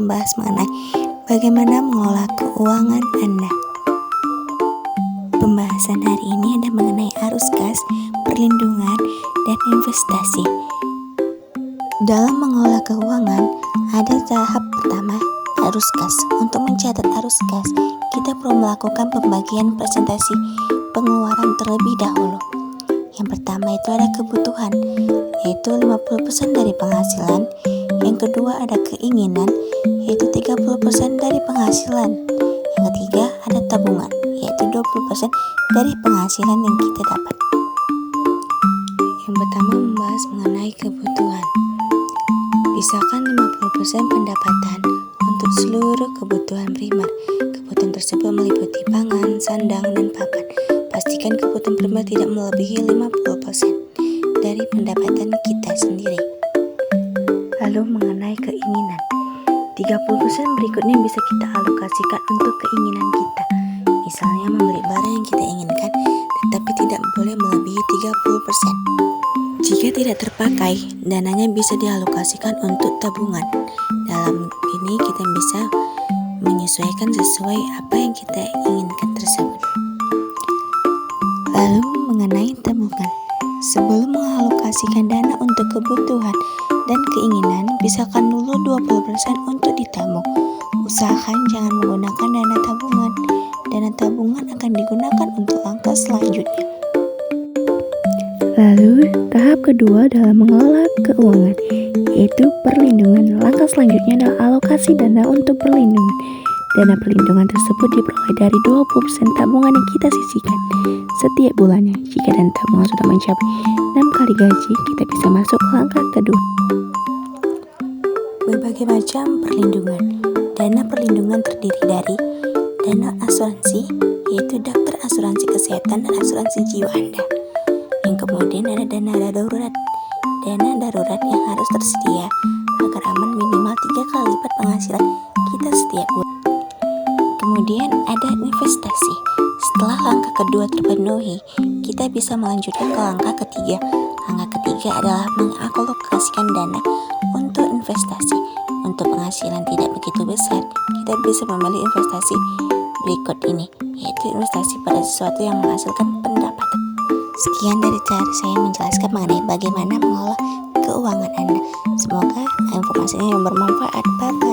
membahas mengenai bagaimana mengelola keuangan Anda. Pembahasan hari ini ada mengenai arus kas, perlindungan, dan investasi. Dalam mengelola keuangan, ada tahap pertama, arus kas. Untuk mencatat arus kas, kita perlu melakukan pembagian presentasi pengeluaran terlebih dahulu. Yang pertama itu ada kebutuhan, yaitu 50% dari penghasilan. Yang kedua ada keinginan, yaitu 30% dari penghasilan. Yang ketiga ada tabungan, yaitu 20% dari penghasilan yang kita dapat. Yang pertama membahas mengenai kebutuhan. Pisahkan 50% pendapatan untuk seluruh kebutuhan primer. Kebutuhan tersebut meliputi pangan, sandang, dan papan. Pastikan kebutuhan primer tidak melebihi 50% dari pendapatan kita sendiri. Lalu mengenai keinginan, 30% berikutnya bisa kita alokasikan untuk keinginan kita. Misalnya membeli barang yang kita inginkan, tetapi tidak boleh melebihi 30%. Jika tidak terpakai, dananya bisa dialokasikan untuk tabungan. Dalam ini kita bisa menyesuaikan sesuai apa yang kita inginkan tersebut. Lalu mengenai tabungan, sebelum mengalokasikan dana untuk kebutuhan dan keinginan, pisahkan dulu 20% untuk ditabung. Usahakan jangan menggunakan dana tabungan. Dana tabungan akan digunakan untuk langkah selanjutnya. Lalu, tahap kedua dalam mengelola keuangan, yaitu perlindungan. Langkah selanjutnya adalah alokasi dana untuk perlindungan. Dana perlindungan tersebut diperoleh dari 20% tabungan yang kita sisihkan setiap bulannya. Jika dana tabungan sudah mencapai 6 kali gaji, kita bisa masuk ke langkah kedua. Berbagai macam perlindungan. Dana perlindungan terdiri dari dana asuransi, yaitu daftar asuransi kesehatan dan asuransi jiwa Anda. Yang kemudian ada dana darurat. Dana darurat yang harus tersedia agar aman minimal 3 kali lipat penghasilan kita setiap bulan. Kemudian ada investasi. Setelah langkah kedua terpenuhi, kita bisa melanjutkan ke langkah ketiga. Langkah ketiga adalah mengalokasikan dana untuk investasi. Untuk penghasilan tidak begitu besar, kita bisa memilih investasi berikut ini, yaitu investasi pada sesuatu yang menghasilkan pendapatan. Sekian dari cara saya menjelaskan mengenai bagaimana mengelola keuangan Anda. Semoga informasinya yang bermanfaat. Bye-bye.